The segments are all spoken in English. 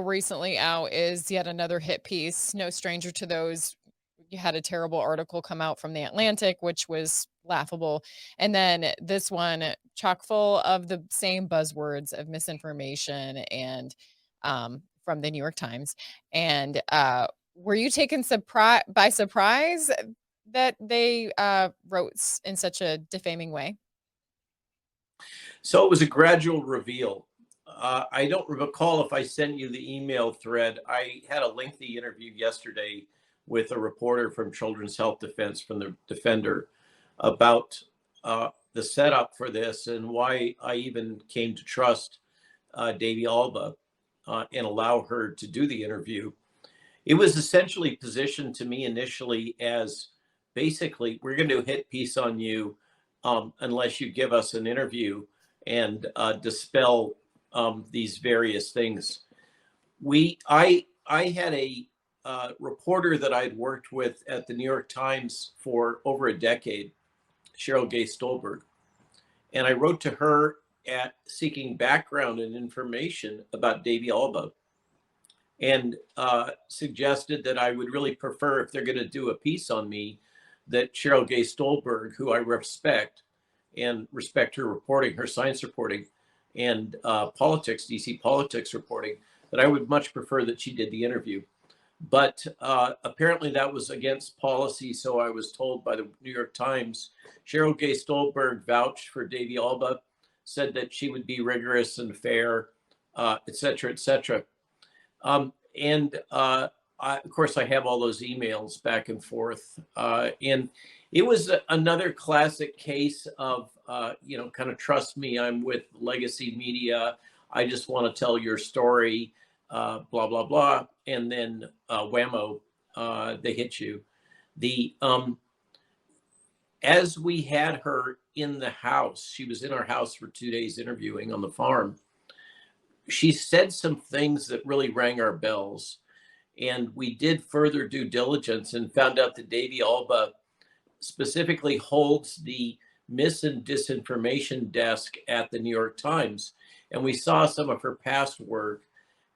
recently out is yet another hit piece. No stranger to those. You had a terrible article come out from The Atlantic, which was laughable. And then this one, chock full of the same buzzwords of misinformation and from the New York Times. And were you taken by surprise that they wrote in such a defaming way? So it was a gradual reveal. I don't recall if I sent you the email thread. I had a lengthy interview yesterday with a reporter from Children's Health Defense from the Defender about the setup for this and why I even came to trust Davy Alba and allow her to do the interview. It was essentially positioned to me initially as basically, we're going to do a hit piece on you unless you give us an interview and dispel these various things. I had a reporter that I'd worked with at the New York Times for over a decade, Cheryl Gay Stolberg, and I wrote to her at seeking background and information about Davy Alba, and suggested that I would really prefer, if they're going to do a piece on me, that Cheryl Gay Stolberg, who I respect and respect her reporting, her science reporting, and politics, DC politics reporting, that I would much prefer that she did the interview. But apparently that was against policy, so I was told by the New York Times. Cheryl Gay Stolberg vouched for Davy Alba, said that she would be rigorous and fair, et cetera, et cetera. Of course, I have all those emails back and forth. And it was another classic case of, kind of trust me, I'm with legacy media. I just want to tell your story, blah, blah, blah. And then whammo, they hit you. As we had her in the house, she was in our house for 2 days interviewing on the farm. She said some things that really rang our bells. And we did further due diligence and found out that Davy Alba specifically holds the mis and disinformation desk at the New York Times. And we saw some of her past work,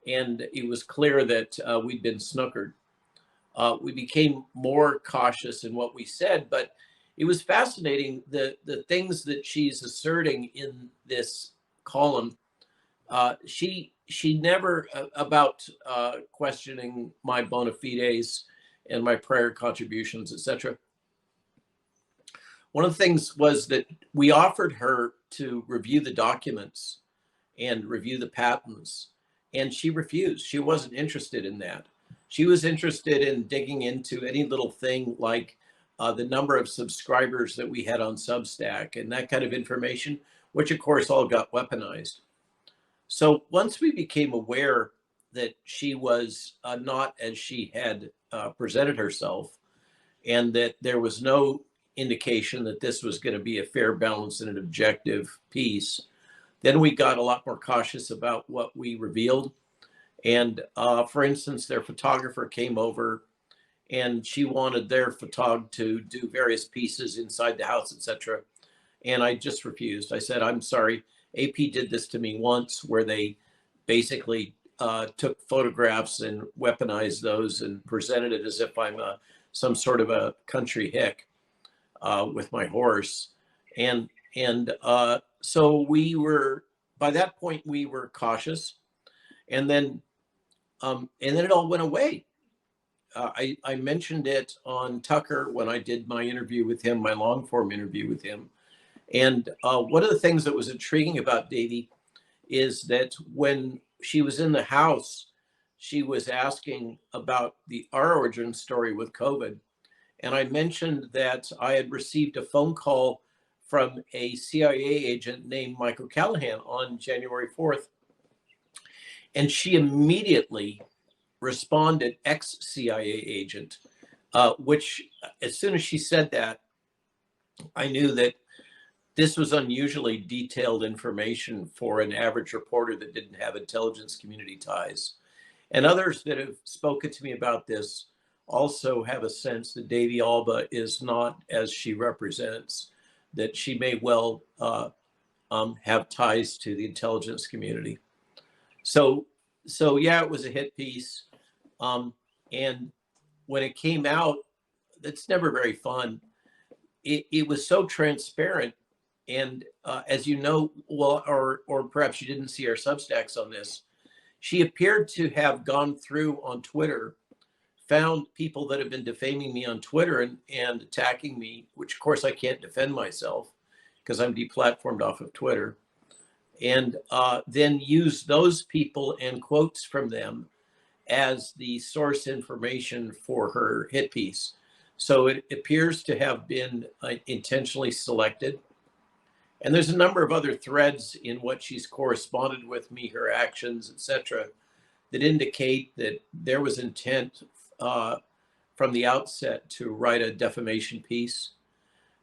and it was clear that we'd been snookered. We became more cautious in what we said, but it was fascinating, the things that she's asserting in this column. She never about questioning my bona fides and my prior contributions, etc. One of the things was that we offered her to review the documents and review the patents, and she refused. She wasn't interested in that. She was interested in digging into any little thing like the number of subscribers that we had on Substack and that kind of information, which of course all got weaponized. So once we became aware that she was not as she had presented herself, and that there was no indication that this was going to be a fair, balanced, and an objective piece, then we got a lot more cautious about what we revealed. And for instance, their photographer came over and she wanted their photog to do various pieces inside the house, etc. And I just refused. I said, I'm sorry. AP did this to me once, where they basically took photographs and weaponized those and presented it as if I'm some sort of a country hick with my horse. And so we were, by that point, we were cautious. And then it all went away. I mentioned it on Tucker when I did my interview with him, my long form interview with him. And one of the things that was intriguing about Davy is that when she was in the house, she was asking about our origin story with COVID. And I mentioned that I had received a phone call from a CIA agent named Michael Callahan on January 4th. And she immediately responded, ex-CIA agent, which as soon as she said that, I knew that this was unusually detailed information for an average reporter that didn't have intelligence community ties. And others that have spoken to me about this also have a sense that Davy Alba is not as she represents, that she may well have ties to the intelligence community. So So yeah, it was a hit piece. And when it came out, it's never very fun. It was so transparent. And as you know, well, or perhaps you didn't see our Substacks on this, she appeared to have gone through on Twitter, found people that have been defaming me on Twitter and attacking me, which of course I can't defend myself because I'm deplatformed off of Twitter, and then use those people and quotes from them as the source information for her hit piece. So it appears to have been intentionally selected. And there's a number of other threads in what she's corresponded with me, her actions, etc., that indicate that there was intent from the outset to write a defamation piece,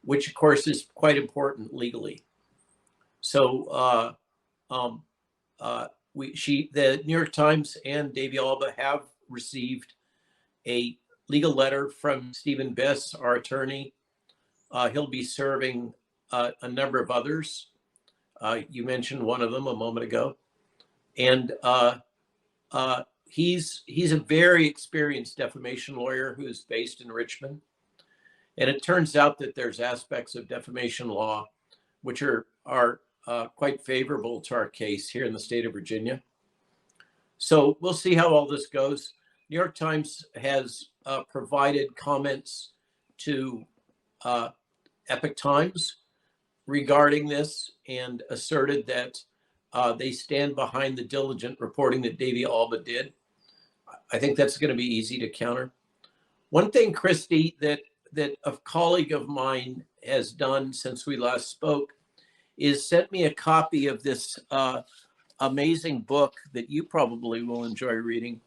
which of course is quite important legally. So the New York Times and Davy Alba have received a legal letter from Stephen Biss, our attorney. He'll be serving a number of others. You mentioned one of them a moment ago, and he's a very experienced defamation lawyer who is based in Richmond. And it turns out that there's aspects of defamation law which are quite favorable to our case here in the state of Virginia. So we'll see how all this goes. New York Times has provided comments to Epoch Times regarding this and asserted that they stand behind the diligent reporting that Davy Alba did. I think that's going to be easy to counter. One thing, Christy, that a colleague of mine has done since we last spoke is sent me a copy of this amazing book that you probably will enjoy reading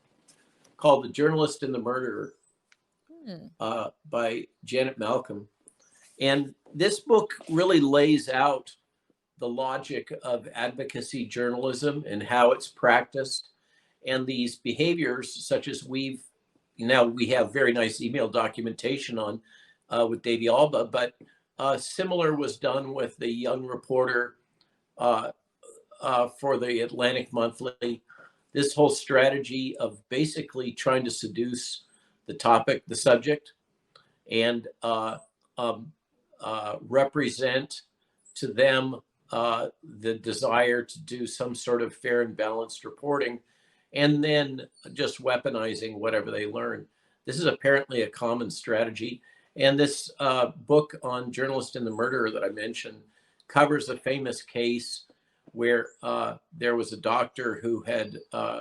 called The Journalist and the Murderer by Janet Malcolm. And this book really lays out the logic of advocacy journalism and how it's practiced, and these behaviors such as we have very nice email documentation on with Davy Alba, but similar was done with the young reporter for the Atlantic Monthly. This whole strategy of basically trying to seduce the subject, and represent to them the desire to do some sort of fair and balanced reporting, and then just weaponizing whatever they learn. This is apparently a common strategy. And this book on Journalist and the Murderer that I mentioned covers a famous case where there was a doctor who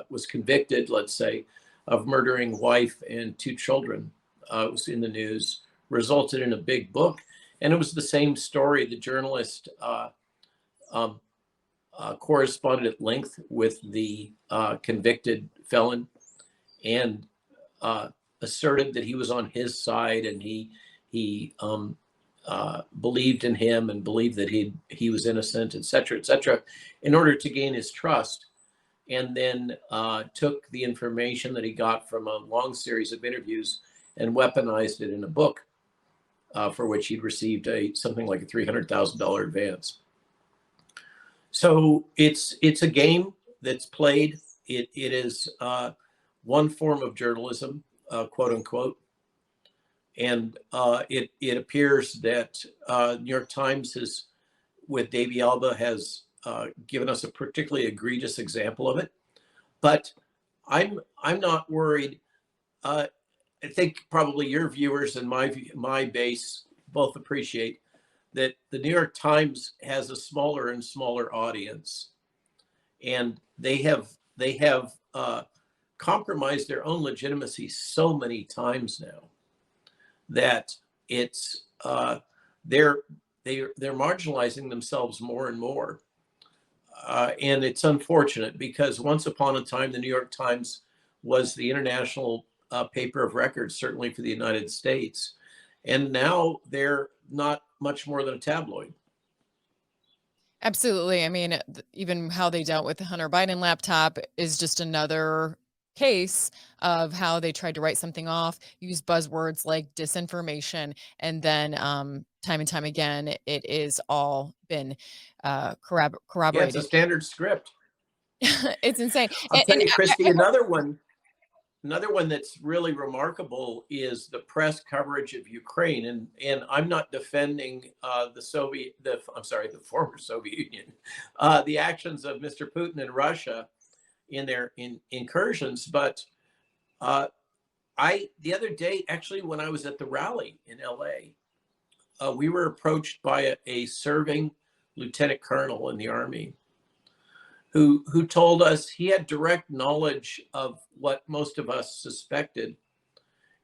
was convicted, let's say, of murdering wife and two children. It was in the news, resulted in a big book. And it was the same story. The journalist corresponded at length with the convicted felon and asserted that he was on his side, and he believed in him and believed that he was innocent, et cetera, in order to gain his trust. And then took the information that he got from a long series of interviews and weaponized it in a book for which he'd received something like a $300,000 advance. So it's a game that's played. It is one form of journalism, quote unquote. And it appears that New York Times with Davy Alba has given us a particularly egregious example of it. But I'm not worried. I think probably your viewers and my base both appreciate that the New York Times has a smaller and smaller audience, and they have compromised their own legitimacy so many times now that it's they're marginalizing themselves more and more, and it's unfortunate because once upon a time the New York Times was the international paper of record, certainly for the United States, and now they're not much more than a tabloid. Absolutely. I mean, even how they dealt with the Hunter Biden laptop is just another case of how they tried to write something off, use buzzwords like disinformation, and then time and time again, it is all been Yeah, it's a corroborated. standard script. It's insane. I'll tell And you, Christy, I hope. another one that's really remarkable is the press coverage of Ukraine, and I'm not defending the former Soviet Union, the actions of Mr. Putin in Russia in their incursions, but the other day, actually, when I was at the rally in LA, we were approached by a serving lieutenant colonel in the Army who told us he had direct knowledge of what most of us suspected.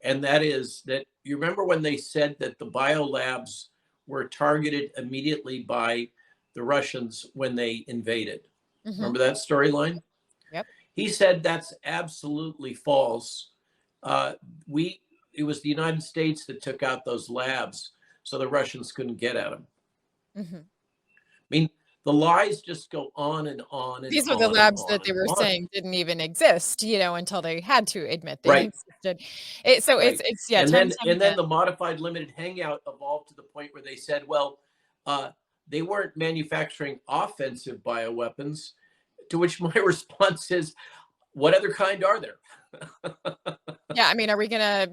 And that is that you remember when they said that the biolabs were targeted immediately by the Russians when they invaded? Mhm. Remember that storyline? Yep. He said that's absolutely false. Uh, we It was the United States that took out those labs so the Russians couldn't get at them. Mhm. I mean, the lies just go on and on and These were the on and labs on that they and were on. saying didn't even exist, until they had to admit they Right, existed. So right. yeah, And time then time and then again. the modified limited hangout evolved to the point where they said, well, uh, they weren't manufacturing offensive bioweapons. To which my response is, what other kind are there? Yeah, I mean, are we gonna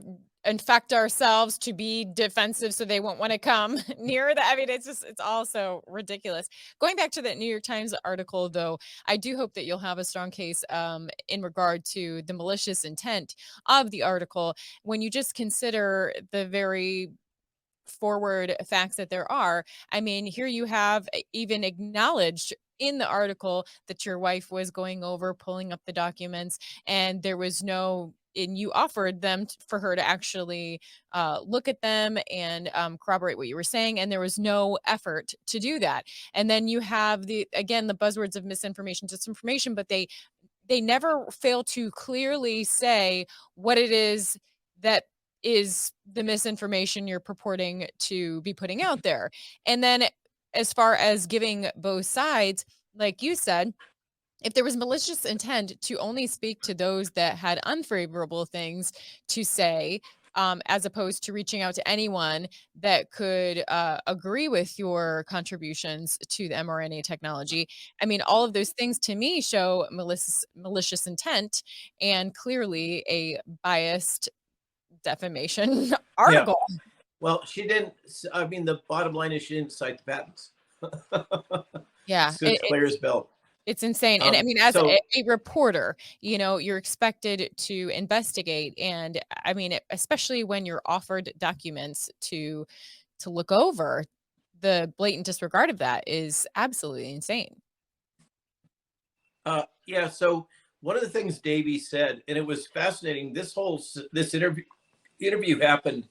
infect ourselves to be defensive so they won't wanna come near the I mean, it's all so ridiculous. Going back to that New York Times article, though, I do hope that you'll have a strong case, in regard to the malicious intent of the article when you just consider the very forward facts that there are. I mean, here you have even acknowledged in the article that your wife was going over, pulling up the documents, and there was no and you offered them for her to actually look at them and corroborate what you were saying, and there was no effort to do that. And then you have the buzzwords of misinformation, disinformation, but they never fail to clearly say what it is that is the misinformation you're purporting to be putting out there. And then as far as giving both sides, like you said, if there was malicious intent to only speak to those that had unfavorable things to say, as opposed to reaching out to anyone that could agree with your contributions to the mRNA technology. I mean, all of those things to me show malicious intent and clearly a biased defamation Yeah. article. Well, she didn't. I mean, the bottom line is she didn't cite the patents. Yeah, So it's clear as bell. it's insane, and I mean, as So a reporter, you're expected to investigate, and I mean, especially when you're offered documents to look over, the blatant disregard of that is absolutely insane. yeah. So one of the things Davey said, and it was fascinating. This interview happened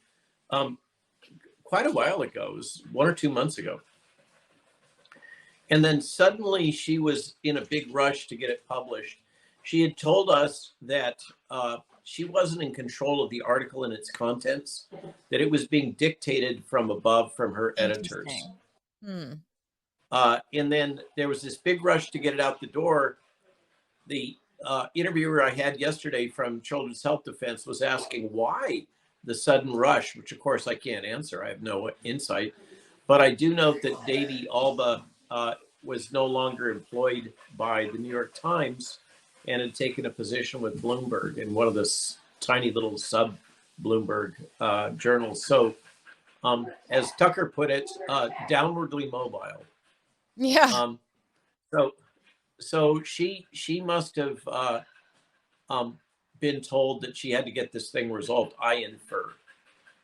um, quite a while ago. It was 1 or 2 months ago, and then suddenly she was in a big rush to get it published. She had told us that she wasn't in control of the article and its contents, that it was being dictated from above from her editors. Interesting. Hmm. And then there was this big rush to get it out the door. The interviewer I had yesterday from Children's Health Defense was asking why the sudden rush, which of course I can't answer. I have no insight. But I do note that Davey Alba was no longer employed by the New York Times and had taken a position with Bloomberg in one of the tiny little sub Bloomberg journals. So, as Tucker put it, downwardly mobile. Yeah. Um, so, so she must have um, been told that she had to get this thing resolved. I infer.